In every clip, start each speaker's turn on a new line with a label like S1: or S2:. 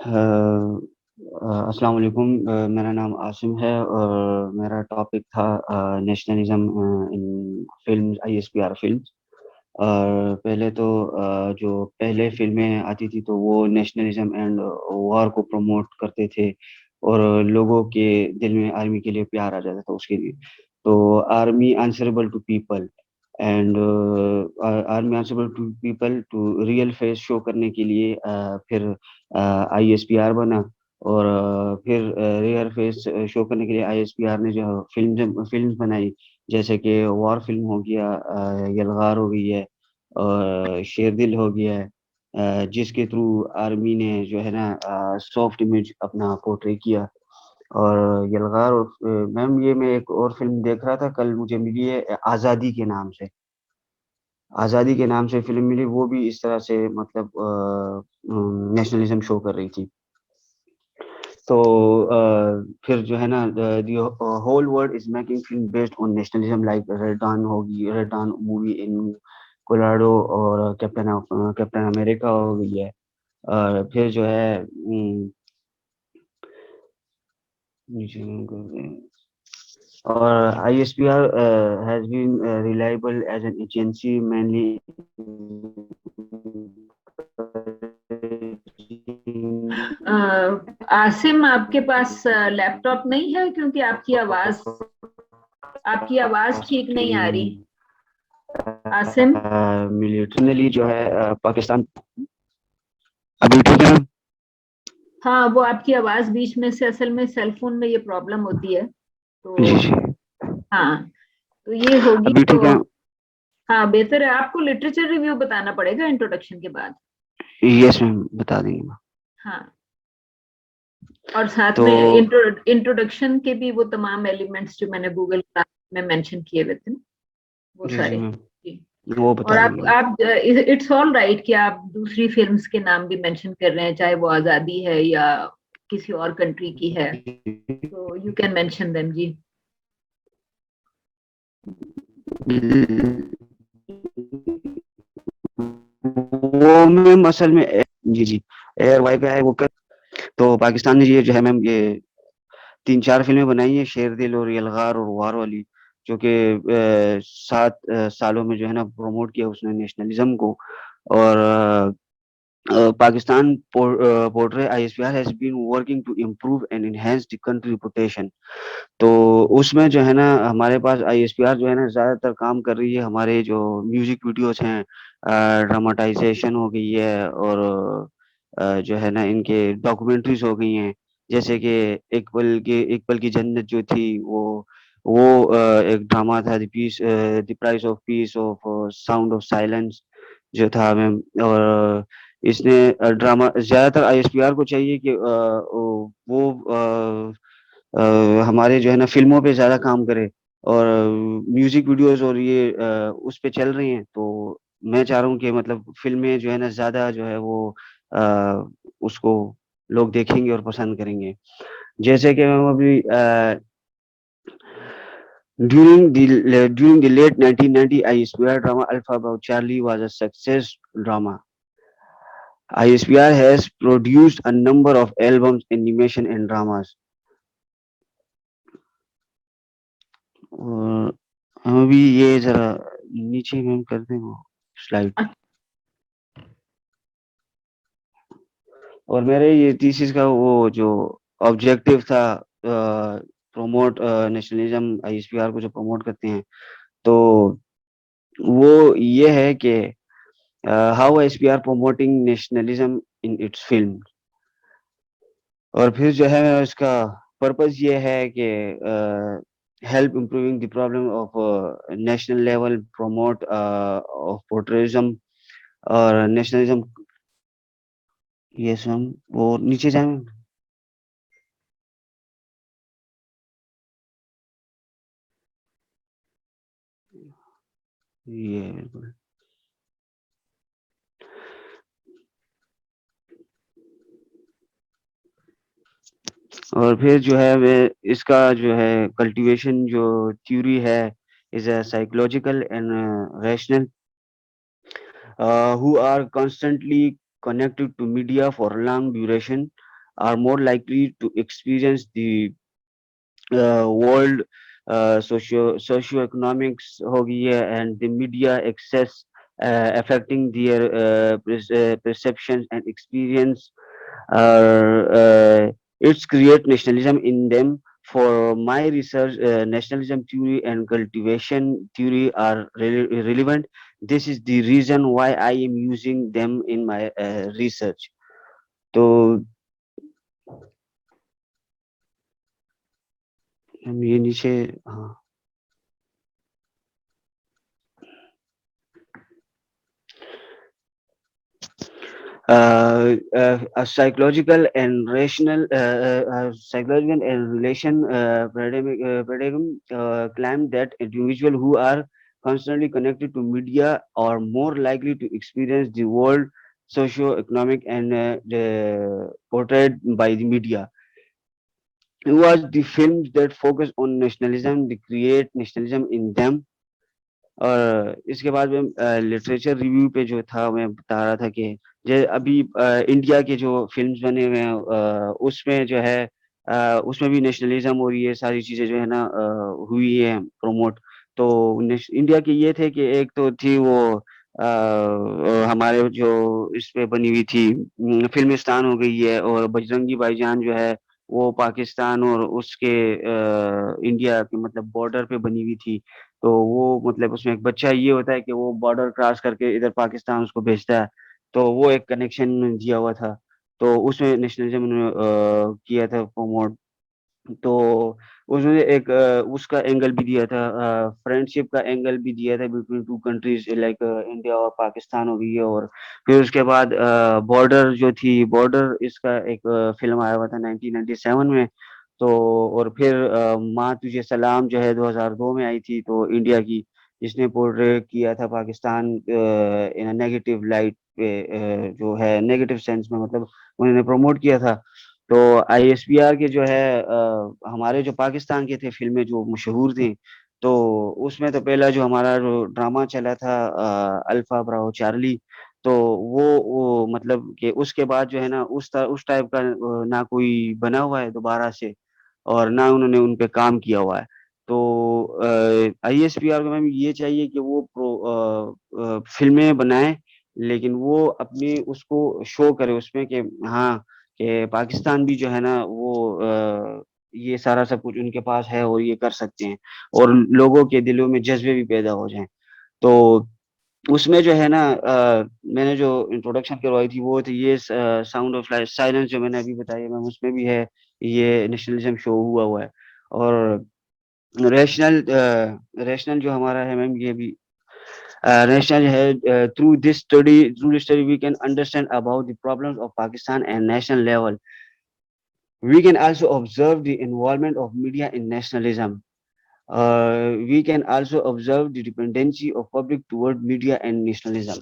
S1: अस्सलाम वालेकुम। मेरा नाम आसिम है और मेरा टॉपिक था nationalism in film ISPR film. और पहले तो जो पहले फिल्में आती थी तो वो नेशनलिज्म एंड वॉर को प्रमोट करते थे और लोगों के दिल में आर्मी के लिए प्यार आ जाता था उसके लिए। तो army answerable to people and army answerable to people to real face show करने के लिए फिर आईएसपीआर बना। और फिर रियल फेस शो करने के लिए आईएसपीआर ने जो फिल्म बनाई, जैसे कि वॉर फिल्म हो गया, यलगार हो गई है और शेरदिल हो गया है, जिसके थ्रू आर्मी ने जो है ना सॉफ्ट इमेज अपना पोर्ट्रे किया। और यलगार और मैम ये मैं एक और फिल्म देख रहा था कल, मुझे मिली है आज़ादी के नाम से। आज़ादी के नाम से फिल्म मिली, वो भी इस तरह से मतलब नेशनलिज्म शो कर रही थी। तो फिर जो है ना the whole world is making film based on nationalism, like Red Dawn होगी, Red Dawn movie in Colorado, और कैप्टन अमेरिका हो गई है। और फिर जो है नीचे और ISPR has been reliable as an agency mainly
S2: Asim, आपके पास लैपटॉप नहीं है? क्योंकि आपकी आवाज ठीक नहीं आ रही। आसिम।
S1: मिलिट्री जो है पाकिस्तान। अभी ठीक है?
S2: हाँ, वो आपकी आवाज बीच में से, असल में सेलफोन में ये प्रॉब्लम होती है।
S1: जी
S2: तो
S1: जी।
S2: हाँ, तो ये होगी
S1: अभी ठीक
S2: तो।
S1: है?
S2: हाँ, बेहतर है। आपको लिटरेचर रिव्यू बताना पड़ेगा इंट्रोडक्शन के बाद।
S1: यस मैम, बता देंगे मैम।
S2: हाँ, और साथ
S1: तो
S2: में इंट्रोडक्शन के भी वो तमाम एलिमेंट्स जो मैंने गूगल क्लास में मेंशन किए हुए थे, वो
S1: जी जी
S2: सारे।
S1: मैम,
S2: जी।
S1: वो
S2: और
S1: बता देंगे मैम।
S2: आप इट्स ऑल राइट कि आप दूसरी फिल्म्स के नाम भी मेंशन कर रहे हैं, चाहे वो आजादी है या किसी और कंट्री की है। तो यू कैन मेंशन देम जी।
S1: वो मैम असल में जी जी, एयर वाईफाई वो कर। तो पाकिस्तान ने ये जो है मैम, ये 3-4 फिल्में बनाई हैं, शेरदिल और यलगार और वार वाली, जो कि 7 सालों में जो है ना प्रमोट किया उसने नेशनलिज्म को। और Pakistan portray ISPR has been working to improve and enhance the country reputation. तो उसमें जो है ना हमारे पास आईएसपीआर जो है ना ज्यादातर काम कर रही है, हमारे जो म्यूजिक वीडियोस हैं, ड्रामाटाइजेशन हो गई है, और जो है ना इनके डॉक्यूमेंट्रीज हो गई हैं। जैसे कि एक पल की जन्नत जो थी, वो एक ड्रामा था, the price of peace of sound of silence जो था मैम। और इसने ड्रामा ज्यादातर आईएसपीआर को चाहिए कि वो हमारे जो है ना फिल्मों पे ज्यादा काम करे, और म्यूजिक वीडियोस और ये उस पे चल रही हैं। तो मैं चाह रहा हूँ कि मतलब फिल्में जो है ना ज्यादा जो है वो उसको लोग देखेंगे और पसंद करेंगे। जैसे कि हम अभी during the late 1990 ISPR drama Alpha about Charlie was a success drama. ISPR has produced a number of albums, animation and dramas. और हम अभी ये जरा नीचे मैम कर दें वो स्लाइड। और मेरे ये थीसिस का वो जो ऑब्जेक्टिव था, प्रमोट नेशनलिज्म, आईएसपीआर को जो प्रमोट करते हैं, तो वो ये है कि how ISPR promoting nationalism in its film. और फिर जो है इसका पर्पस ये है कि help improving the problem of national level, promote of patriotism और नेशनलिज्म। ये हम वो नीचे जाएं। ये बिल्कुल। और फिर जो है वे इसका जो है कल्टीवेशन जो थ्योरी है, is a psychological and rational who are constantly connected to media for long duration. are more likely to experience the world socioeconomics हो गई है and the media access affecting their perceptions and experience. It's create nationalism in them. For my research, nationalism theory and cultivation theory are relevant. This is the reason why I am using them in my research. तो हम ये नीचे हाँ a psychological and relation paradigm claim that individuals who are constantly connected to media are more likely to experience the world socio-economic and portrayed by the media. It was the films that focus on nationalism, they create nationalism in them. और इसके बाद में literature review पे जो था मैं बता रहा था कि अभी इंडिया के जो फिल्म्स बने हुए हैं उसमें जो है उसमें भी नेशनलिज्म और ये सारी चीजें जो है ना हुई है प्रमोट। तो इंडिया के ये थे कि एक तो थी वो हमारे जो इस पे बनी हुई थी फिल्मिस्तान हो गई है और बजरंगी भाईजान जो है वो पाकिस्तान और उसके इंडिया के मतलब बॉर्डर पे बनी हुई थी। तो वो मतलब उसमें एक बच्चा ये होता है कि वो बॉर्डर क्रॉस करके इधर पाकिस्तान उसको भेजता है। तो वो एक कनेक्शन दिया हुआ था। तो उसमें नेशनलिज्म उन्होंने किया था प्रमोट। तो उसने एक उसका एंगल भी दिया था फ्रेंडशिप का एंगल भी दिया था between two countries like India और पाकिस्तान हो गई है। और फिर उसके बाद बॉर्डर जो थी बॉर्डर इसका एक फिल्म आया हुआ था 1997 में। तो और फिर माँ तुझे सलाम जो है 2002 में आई थी तो इंडिया की जिसने पोर्ट्रे किया था पाकिस्तान इन नेगेटिव लाइट पे जो है नेगेटिव सेंस में मतलब उन्होंने प्रमोट किया था। तो आईएसपीआर के जो है हमारे जो पाकिस्तान के थे फिल्में जो मशहूर थी। तो उसमें तो पहला जो हमारा जो ड्रामा चला था अल्फा ब्रावो चार्ली। तो वो मतलब कि उसके बाद जो है ना उस टाइप का ना कोई बना हुआ है दोबारा से और ना उन्होंने उन पे काम किया हुआ है। तो आईएसपीआर को मैम ये चाहिए कि वो फिल्में बनाए लेकिन वो अपनी उसको शो करे उसमें कि हाँ कि पाकिस्तान भी जो है ना वो ये सारा सब कुछ उनके पास है और ये कर सकते हैं और लोगों के दिलों में जज्बे भी पैदा हो जाएं। तो उसमें जो है ना मैंने जो इंट्रोडक्शन करवाई थी वो थी ये साउंड ऑफ साइलेंस जो मैंने अभी बताया मैम उसमें भी है ये नेशनलिज्म शो हुआ हुआ है। और रैशनल रैशनल जो हमारा है मैम ये भी national health through this study we can understand about the problems of Pakistan and national level. We can also observe the involvement of media in nationalism. We can also observe the dependency of public toward media and nationalism.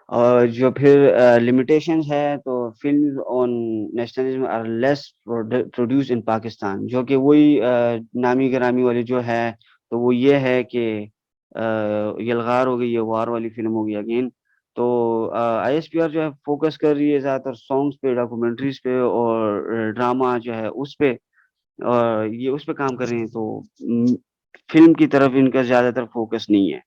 S1: और जो फिर limitations है तो film on nationalism are less produce in Pakistan जो कि वही नामी गिरामी वाली जो है। तो वो ये है कि यलगार हो गई है वार वाली फिल्म हो गई अगेन। तो आईएसपीआर जो है फोकस कर रही है ज़्यादातर सॉन्ग्स पे डॉक्यूमेंट्रीज पे और ड्रामा जो है उस पे और ये उस पे काम कर रही हैं। तो फिल्म की तरफ इनका ज़्यादातर फोकस नहीं है।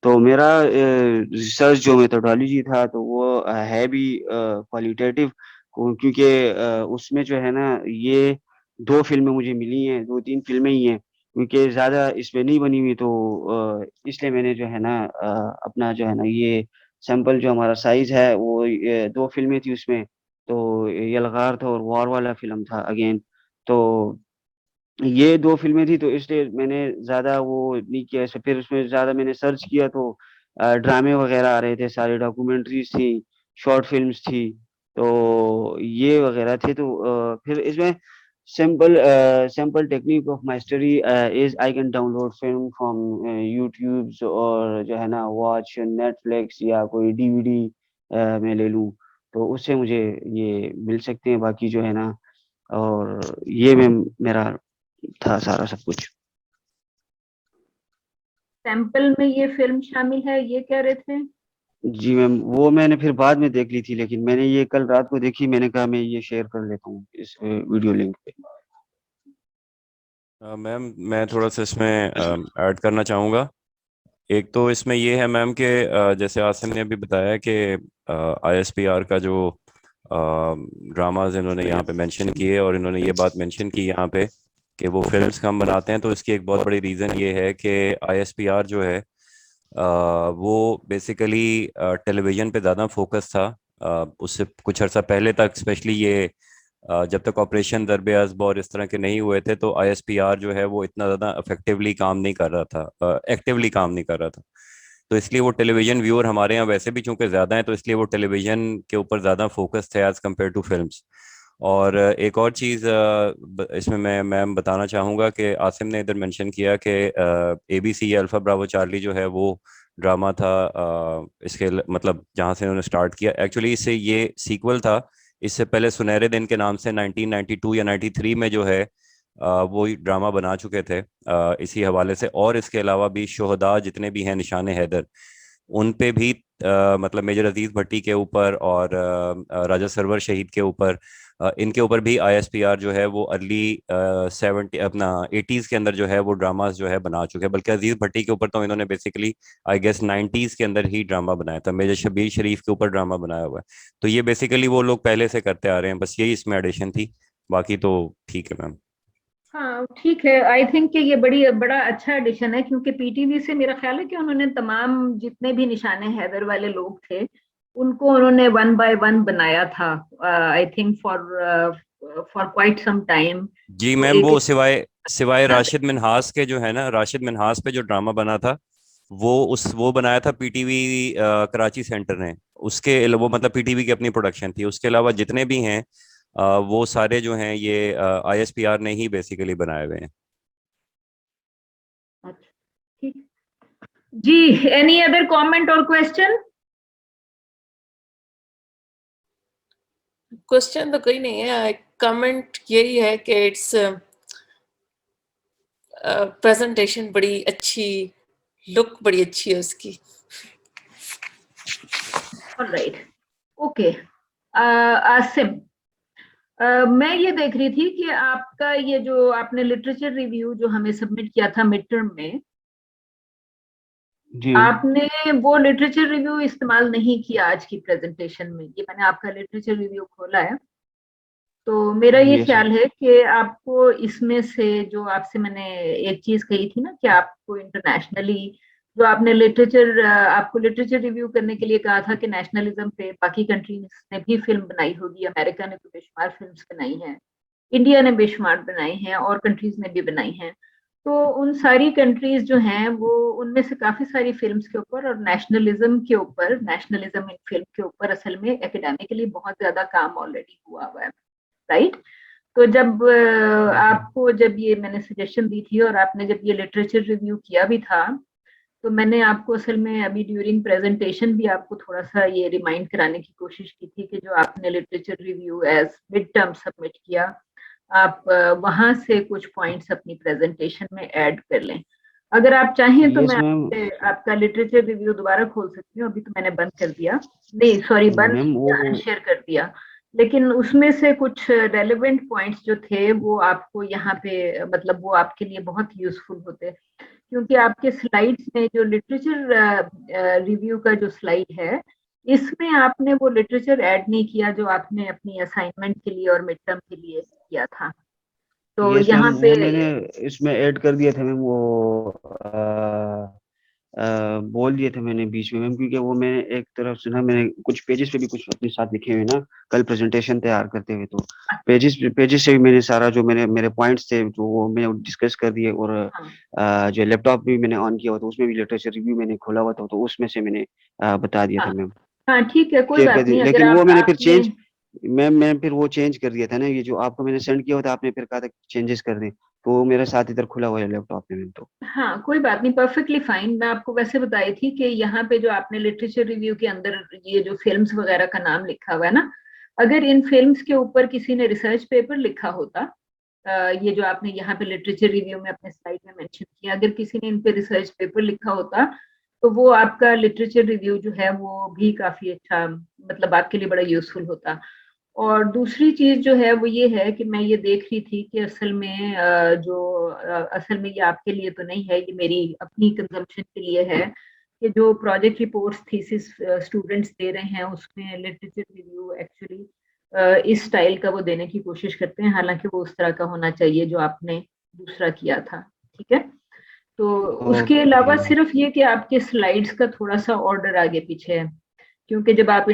S1: तो मेरा रिसर्च जो मेथोडोलॉजी था तो वो है भी क्वालिटेटिव क्योंकि उसमें जो है ना ये 2 फ़िल्में मुझे मिली हैं, 2-3 फ़िल्में ही हैं क्योंकि ज़्यादा इसमें नहीं बनी हुई। तो इसलिए मैंने जो है ना अपना जो है ना ये सैंपल जो हमारा साइज़ है वो 2 फ़िल्में थी उसमें। तो यलगार था और वॉर वाला फ़िल्म था अगेन। तो ये 2 फ़िल्में थी तो इसलिए मैंने ज़्यादा वो नहीं किया इसे फिर उसमें ज़्यादा मैंने सर्च किया तो ड्रामे वग़ैरह आ रहे थे, सारे डॉक्यूमेंट्रीज़ थी, शॉर्ट फ़िल्म्स थी, तो ये वग़ैरह थे। तो फिर इसमें simple technique of mastery is I can download film from YouTubes और जो है ना वॉच नेटफ्लिक्स या कोई डीवीडी मैं ले लूँ, तो उससे मुझे ये मिल सकते हैं बाकी जो है ना और ये मेरा था सारा सब कुछ।
S2: सैंपल में ये फिल्म शामिल है ये कह रहे थे?
S1: जी मैम, वो मैंने फिर बाद में देख ली थी, लेकिन मैंने ये कल रात को देखी, मैंने कहा मैं ये शेयर कर लेता हूँ इस वीडियो लिंक पे।
S3: मैम मैं थोड़ा सा इसमें ऐड करना चाहूँगा। एक तो इसमें ये है मैम कि जैसे आसिम ने अभी बताया कि आईएसपीआर का जो ड्रामाज इन्होंने यहाँ पे मेंशन किए, और इन्होंने ये बात मेंशन की यहाँ पे कि वो फिल्म्स कम बनाते हैं, तो इसकी एक बहुत बड़ी रीज़न ये है कि आईएसपीआर जो है वो बेसिकली टेलीविज़न पे ज़्यादा फोकस था। उससे कुछ अर्सा पहले तक, स्पेशली ये जब तक ऑपरेशन दरबे अज़ब और इस तरह के नहीं हुए थे, तो आईएसपीआर जो है वो इतना ज़्यादा इफेक्टिवली काम नहीं कर रहा था, एक्टिवली काम नहीं कर रहा था। तो इसलिए वो टेलीविज़न व्यूअर हमारे यहाँ वैसे भी चूंकि ज़्यादा हैं, तो इसलिए वो टेलीविज़न के ऊपर ज़्यादा फोकस थे एज़ कम्पेयर टू फिल्म्स। और एक और चीज़ इसमें मैं मैम बताना चाहूँगा कि आसिम ने इधर मेंशन किया कि एबीसी अल्फ़ा ब्रावो चार्ली जो है वो ड्रामा था, इसके मतलब जहाँ से उन्होंने स्टार्ट किया, एक्चुअली इससे ये सीक्वल था। इससे पहले सुनहरे दिन के नाम से 1992 या 93 में जो है वो ड्रामा बना चुके थे इसी हवाले से। और इसके अलावा भी शोहदा जितने भी हैं निशान हैदर, उन पे भी मतलब मेजर अजीज भट्टी के ऊपर और राजा सरवर शहीद के ऊपर, इनके ऊपर भी आईएसपीआर जो है वो अर्ली 70 अपना 80s के अंदर जो है वो ड्रामास जो है बना चुके हैं। बल्कि अजीज भट्टी के ऊपर तो इन्होंने बेसिकली आई गेस 90s के अंदर ही ड्रामा बनाया था। मेजर शबीर शरीफ के ऊपर ड्रामा बनाया हुआ है। तो ये बेसिकली वो लोग पहले से करते आ रहे हैं, बस यही इसमें एडिशन थी। बाकी तो ठीक है मैम।
S2: हाँ ठीक है, आई थिंक कि ये बड़ा अच्छा एडिशन है, क्योंकि पीटीवी से मेरा ख्याल है कि उन्होंने तमाम जितने भी निशाने हैदर वाले लोग थे उनको उन्होंने वन बाय वन बनाया था, I think for for quite some time.
S3: जी
S2: तो
S3: मैम,
S2: एक
S3: वो सिवाय सिवाय
S2: हाँ,
S3: राशिद मिन्हास के जो है ना, राशिद मिन्हास पे जो ड्रामा बना था वो बनाया था पीटीवी कराची सेंटर ने। वो मतलब पीटीवी की अपनी प्रोडक्शन थी। उसके अलावा जितने भी हैं वो सारे जो हैं ये आईएसपीआर ने ही बेसिकली बनाए हुए हैं।
S2: अच्छा, ठीक जी। एनी अदर कमेंट और क्वेश्चन?
S4: क्वेश्चन तो कोई नहीं है, कमेंट यही है कि इट्स प्रेजेंटेशन बड़ी अच्छी, लुक बड़ी अच्छी है उसकी।
S2: Alright, okay. आसिम, मैं ये देख रही थी कि आपका ये जो आपने लिटरेचर रिव्यू जो हमें सबमिट किया था मिड टर्म में,
S1: जी
S2: आपने वो लिटरेचर रिव्यू इस्तेमाल नहीं किया आज की प्रेजेंटेशन में। ये मैंने आपका लिटरेचर रिव्यू खोला है, तो मेरा ये
S1: यस
S2: ख्याल है कि आपको इसमें से जो आपसे मैंने एक चीज कही थी ना कि आपको इंटरनेशनली जो आपने लिटरेचर आपको लिटरेचर रिव्यू करने के लिए कहा था कि नेशनलिज्म पे बाकी कंट्रीज ने भी फिल्म बनाई होगी, अमेरिका ने तो बेशुमार फिल्म्स बनाई हैं, इंडिया ने बेशुमार बनाई हैं, और कंट्रीज ने भी बनाई हैं। तो उन सारी कंट्रीज जो हैं वो उनमें से काफी सारी फिल्म्स के ऊपर और नेशनलिज्म के ऊपर, नेशनलिज्म इन फिल्म के ऊपर असल में एकेडमिकली बहुत ज्यादा काम ऑलरेडी हुआ हुआ है, राइट? तो जब आपको जब ये मैंने सजेशन दी थी और आपने जब ये लिटरेचर रिव्यू किया भी था, तो मैंने आपको असल में अभी ड्यूरिंग प्रेजेंटेशन भी आपको थोड़ा सा ये रिमाइंड कराने की कोशिश की थी कि जो आपने literature review as mid term submit किया, आप वहां से कुछ पॉइंट्स अपनी प्रेजेंटेशन में ऐड कर लें। अगर आप चाहें तो
S1: यस
S2: मैं
S1: मैम।
S2: आपका लिटरेचर रिव्यू दोबारा खोल सकती हूँ, अभी तो मैंने बंद कर दिया, नहीं सॉरी बंद
S1: मैम वो
S2: अनशेयर कर दिया। लेकिन उसमें से कुछ रेलेवेंट पॉइंट्स जो थे वो आपको यहाँ पे मतलब वो आपके लिए बहुत यूजफुल होते, क्योंकि आपके स्लाइड्स में जो लिटरेचर रिव्यू का जो स्लाइड है इसमें आपने वो लिटरेचर ऐड नहीं किया जो आपने अपनी असाइनमेंट के लिए और मिड टर्म के लिए किया था। तो
S1: यस मैम,
S2: यहाँ पे
S1: वो मैंने इसमें ऐड कर दिया था मैम। वो बोल दिए थे मैंने बीच में मैम, क्योंकि वो मैंने एक तरफ से ना, मैंने कुछ पेजेस पे भी कुछ अपने साथ लिखे हुए ना कल प्रेजेंटेशन तैयार करते हुए, तो पेजेस से भी मैंने सारा जो मेरे पॉइंट्स थे जो वो मैंने डिस्कस कर दिए। और
S2: हाँ
S1: जो लैपटॉप भी मैंने ऑन किया हुआ था उसमें भी लिटरेचर रिव्यू मैंने खोला हुआ था, तो उसमें से मैंने बता दिया था
S2: हाँ
S1: मैम,
S2: हाँ, ठीक है, कोई
S1: शेयर कर
S2: बात नहीं।
S1: दिया।
S2: अगर
S1: लेकिन वो
S2: आप
S1: मैंने फिर
S2: आपने
S1: चेंज मैम मैं फिर वो चेंज कर दिया था ना, ये जो आपको मैंने सेंड किया हुआ था, आपने फिर कहा था चेंजेस कर दें, तो वो मेरे साथ इधर खुला हुआ है लैपटॉप में मैम। तो
S2: हाँ कोई बात नहीं, परफेक्टली फाइन। मैं आपको वैसे बताई थी कि यहाँ पे जो आपने लिटरेचर रिव्यू के अंदर ये जो फिल्म्स वगैरह का नाम लिखा हुआ है ना, अगर इन फिल्म्स के ऊपर किसी ने रिसर्च पेपर लिखा होता, ये जो आपने यहाँ पे लिटरेचर रिव्यू में अपने स्लाइड में मेंशन किया, अगर किसी ने इन पे रिसर्च पेपर लिखा होता तो वो आपका लिटरेचर रिव्यू जो है वो भी काफी अच्छा, मतलब आपके लिए बड़ा यूजफुल होता। और दूसरी चीज जो है वो ये है कि मैं ये देख रही थी कि असल में असल में ये आपके लिए तो नहीं है, ये मेरी अपनी कंजम्पशन के लिए है, कि जो project reports thesis students they रहे हैं उसमें लिटरेचर रिव्यू एक्चुअली इस स्टाइल का वो देने की कोशिश करते हैं, हालांकि वो उस तरह का होना चाहिए जो आपने दूसरा किया था। ठीक है, तो उसके
S1: ओके।
S2: अलावा सिर्फ ये कि आपके स्लाइड्स का थोड़ा सा ऑर्डर आगे पीछे है, क्योंकि जब आपने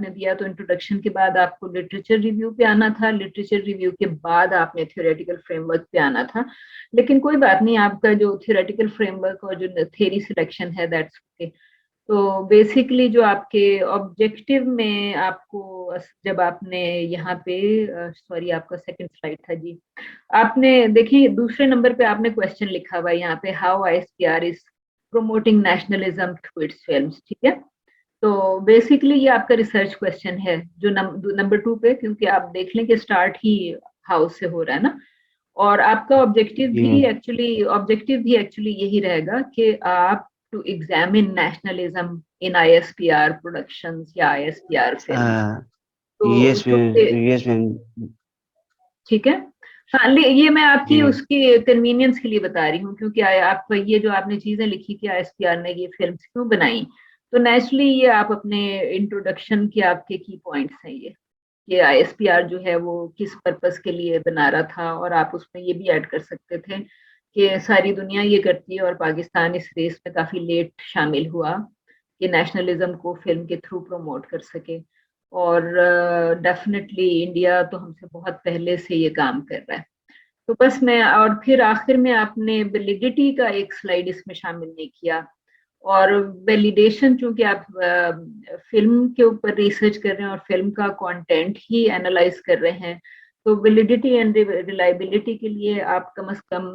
S2: दिया तो इंट्रोडक्शन के बाद आपको लिटरेचर रिव्यू पे आना था, लिटरेचर रिव्यू के बाद आपने थ्योरेटिकल फ्रेमवर्क पे आना था। लेकिन कोई बात नहीं, आपका जो थ्योरेटिकल फ्रेमवर्क और जो थ्योरी सिलेक्शन है दैट्स ओके। तो बेसिकली जो आपके ऑब्जेक्टिव में आपको, जब आपने यहाँ पे, सॉरी आपका सेकंड स्लाइड था जी, आपने देखिए दूसरे नंबर पे आपने क्वेश्चन लिखा हुआ है यहाँ पे, how ISPR is promoting nationalism through it's films. ठीक है, तो बेसिकली ये आपका रिसर्च क्वेश्चन है जो नंबर 2 पे, क्योंकि आप देख लें कि स्टार्ट ही हाउस से हो रहा है ना। और आपका
S1: जी।
S2: ऑब्जेक्टिव भी एक्चुअली यही रहेगा कि आप to examine nationalism in ISPR productions या आईएसपीआर फिल्म्स। तो
S1: यस
S2: चूंकि,
S1: मैम, यस मैम।
S2: ठीक है, हाँ ये मैं
S1: जी
S2: आपकी
S1: मैम।
S2: उसकी कन्वीनियंस के लिए बता रही हूँ, क्योंकि आप ये जो आपने चीजें लिखी कि आईएसपीआर ने ये फिल्म्स क्यों बनाई, तो नेचुरली ये आप अपने इंट्रोडक्शन के आपके की पॉइंट्स हैं ये, कि आईएसपीआर जो है वो किस पर्पस के लिए बना रहा था। और आप उसमें ये भी ऐड कर सकते थे कि सारी दुनिया ये करती है और पाकिस्तान इस रेस में काफी लेट शामिल हुआ कि नेशनलिज्म को फिल्म के थ्रू प्रमोट कर सके। और डेफिनेटली इंडिया तो हमसे बहुत पहले से ये काम कर रहा है। तो बस मैं, और फिर आखिर में आपने वैलिडिटी का एक स्लाइड इसमें शामिल नहीं किया। और वैलिडेशन, चूंकि आप फिल्म के ऊपर रिसर्च कर रहे हैं और फिल्म का कंटेंट ही एनालाइज कर रहे हैं, तो वैलिडिटी एंड रिलायबिलिटी के लिए आप कम से कम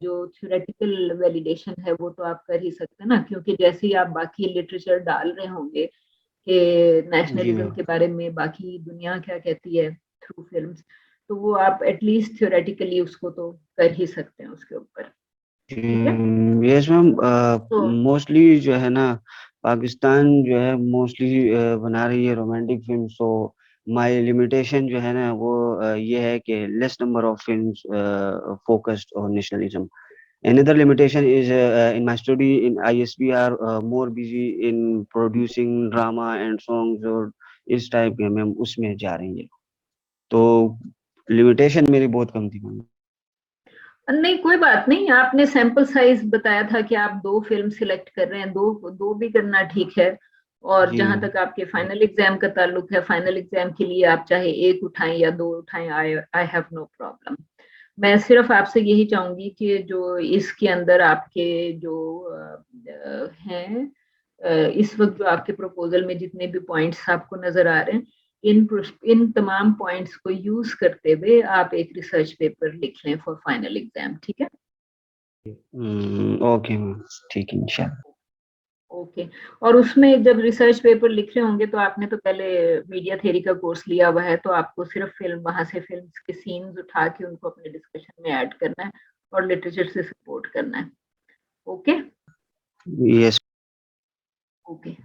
S2: जो थ्योरेटिकल वैलिडेशन है वो तो आप कर ही सकते हैं ना, क्योंकि जैसे ही आप बाकी लिटरेचर डाल रहे होंगे कि
S1: जी
S2: नेशनलिज्म
S1: मैम।
S2: के बारे में बाकी दुनिया क्या कहती है थ्रू फिल्म्स, तो वो आप एटलीस्ट थ्योरेटिकली उसको तो कर ही सकते हैं उसके ऊपर। ठीक है,
S1: यस मैम।
S2: तो
S1: मोस्टली जो है ना, पाकिस्तान जो है मोस्टली बना रही है romantic film. So my limitation जो है ना वो ये है कि less number of films focused on nationalism. Another limitation is in my study in ISB are more busy in producing drama and songs और इस टाइप के मैम उसमें जा रही है। तो लिमिटेशन मेरी बहुत कम थी मैम।
S2: नहीं कोई बात नहीं, आपने सैंपल साइज बताया था कि आप 2 फिल्म सिलेक्ट कर रहे हैं, दो दो भी करना ठीक है। और
S1: जी
S2: जहां
S1: मैम।
S2: तक आपके फाइनल एग्जाम का ताल्लुक है, फाइनल एग्जाम के लिए आप चाहे 1 उठाएं या 2 उठाएं, आई हैव नो प्रॉब्लम। मैं सिर्फ आपसे यही चाहूंगी कि जो इसके अंदर आपके जो हैं, इस वक्त जो आपके प्रपोजल में जितने भी पॉइंट्स आपको नजर आ रहे हैं, इन तमाम पॉइंट्स को यूज करते हुए आप एक रिसर्च पेपर लिख लें फॉर फाइनल एग्जाम। ठीक है,
S1: ओके मैम। ठीक है इंशाल्लाह।
S2: ओके। और उसमें जब रिसर्च पेपर लिख रहे होंगे तो आपने तो पहले मीडिया थ्योरी का कोर्स लिया हुआ है, तो आपको सिर्फ फिल्म वहां से फिल्म के सीन्स उठा के उनको अपने डिस्कशन में ऐड करना है और लिटरेचर से सपोर्ट करना है। Okay,
S1: yes.
S2: ओके।